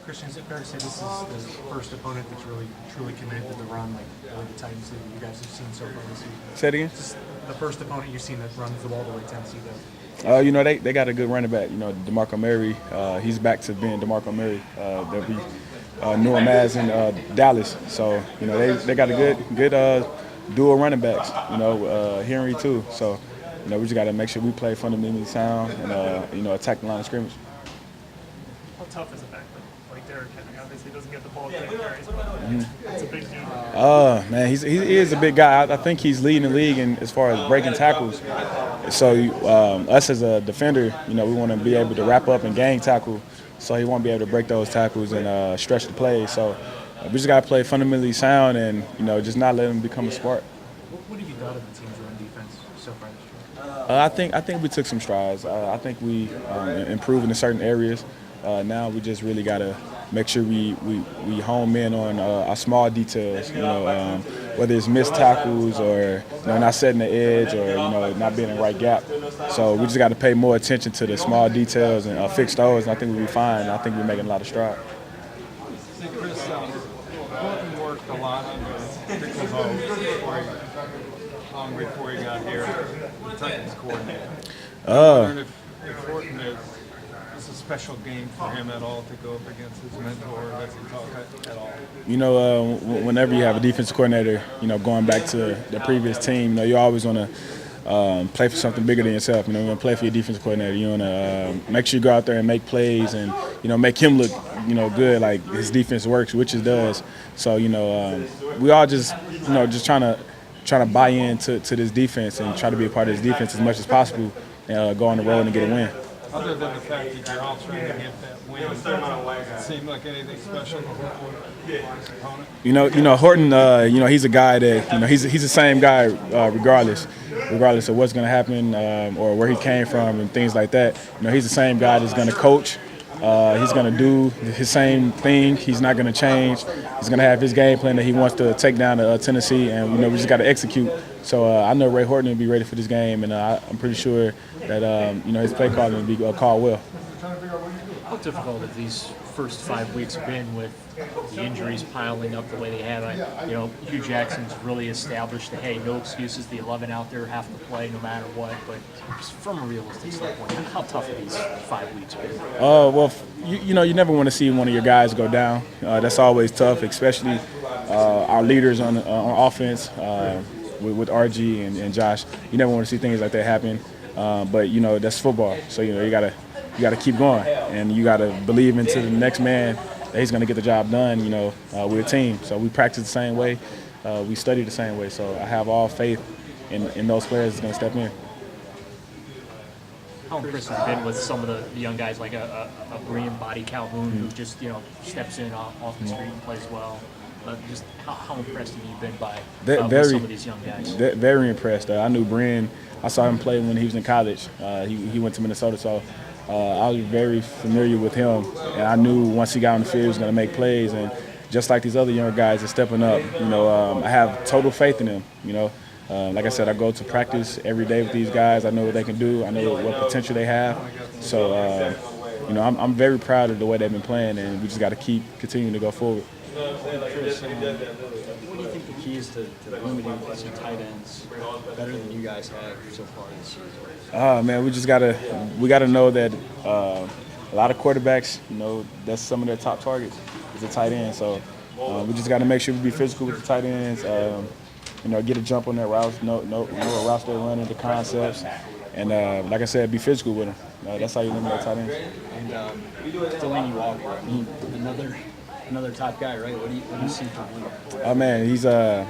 Christian, is it fair to say this is the first opponent that's really truly committed to the run, like really the Titans that you guys have seen so far this season? Say it again? Just the first opponent you've seen that runs the ball the way Tennessee does. They got a good running back. DeMarco Murray. He's back to being DeMarco Murray. They'll be Noah Maz in Dallas. So they got a good dual running backs. Henry too. So we just got to make sure we play fundamentally sound and attack the line of scrimmage. How tough is it back there? Like Derrick Henry obviously doesn't get the ball that he carries, but it's a big dude. Man, he is a big guy. I think he's leading the league as far as breaking tackles. So us as a defender, we want to be able to wrap up and gang tackle, so he won't be able to break those tackles and stretch the play. So we just got to play fundamentally sound and just not let him become a spark. What have you thought of the team's run defense so far this year? I think we took some strides. I think we improved in certain areas. Now we just really got to make sure we home in on our small details, whether it's missed tackles or not setting the edge or not being in the right gap. So we just got to pay more attention to the small details and fix those, and I think we'll be fine. I think we're making a lot of strides. See, Chris, Horton worked a lot under Dickelmo long before he got here, the Titans coordinator. I'm wondering if Horton is a special game for him at all to go up against his mentor. Does he talk at all? Whenever you have a defensive coordinator, going back to the previous team, you always want to play for something bigger than yourself. You want to play for your defensive coordinator. You want to make sure you go out there and make plays and, make him look, good, like his defense works, which it does. So, we all just trying to buy into this defense and try to be a part of this defense as much as possible and go on the road and get a win. Other than the fact that you're all trying to get that win, does it seem like anything special before his opponent? Horton, he's a guy that, he's the same guy regardless of what's going to happen or where he came from and things like that. He's the same guy that's going to coach. He's going to do his same thing. He's not going to change. He's going to have his game plan that he wants to take down to Tennessee, and we just got to execute. So I know Ray Horton will be ready for this game, and I'm pretty sure that his play calling will be called well. How difficult have these first 5 weeks been with the injuries piling up the way they have? Hugh Jackson's really established that, hey, no excuses. The 11 out there have to play no matter what. But just from a realistic standpoint, how tough have these 5 weeks been? You never want to see one of your guys go down. That's always tough, especially our leaders on offense with RG and Josh. You never want to see things like that happen. But that's football. So you gotta keep going, and you gotta believe into the next man that he's gonna get the job done. We're a team, so we practice the same way, we study the same way. So I have all faith in those players that's gonna step in. How impressed have you been with some of the young guys like a Brian Body Calhoun who just steps in off the street and plays well? Just how impressed have you been by with some of these young guys? Very impressed. I knew Brian. I saw him play when he was in college. He went to Minnesota, so I was very familiar with him. And I knew once he got on the field, he was going to make plays. And just like these other younger guys are stepping up, I have total faith in them. Like I said, I go to practice every day with these guys. I know what they can do. I know what potential they have. So, I'm very proud of the way they've been playing, and we just got to keep continuing to go forward. Chris, what do you think the key is to limiting some tight ends better than you guys have so far this season? Man, we gotta know that a lot of quarterbacks, that's some of their top targets is a tight end. So we just got to make sure we be physical with the tight ends. Get a jump on their routes, know what routes they're running, the concepts, and like I said, be physical with them. That's how you limit that tight ends. And Delaney Walker, I mean, another top guy, right? What do you see from him? Oh man, he's an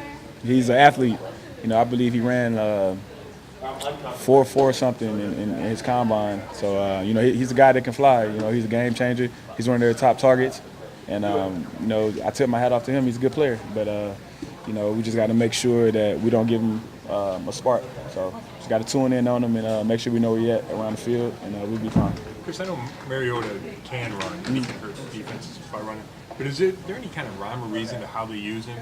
athlete. I believe he ran 4.4 something in his combine. So he's a guy that can fly. He's a game changer. He's one of their top targets, and I tip my hat off to him. He's a good player, but we just got to make sure that we don't give him a spark. So just got to tune in on him and make sure we know where he's at around the field, and we'll be fine. Chris, I know Mariota can run. He can hurt defenses by running. But is there any kind of rhyme or reason to how they use him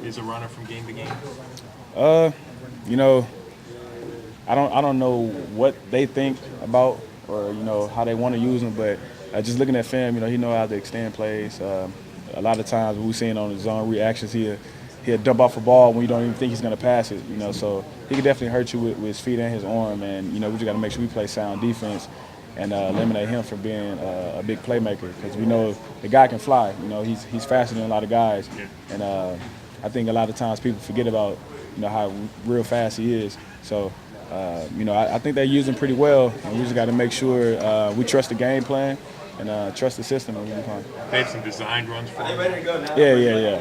as a runner from game to game? I don't know what they think about or how they want to use him, but just looking at film, he know how to extend plays. A lot of times we've seen on his zone reactions, he'll dump off a ball when you don't even think he's going to pass it. So he can definitely hurt you with his feet and his arm. And we just got to make sure we play sound defense and eliminate him from being a big playmaker, because we know the guy can fly. He's faster than a lot of guys, and I think a lot of times people forget about how real fast he is. So I think they use him pretty well, and we just got to make sure we trust the game plan and trust the system. They have some designed runs for him. Yeah.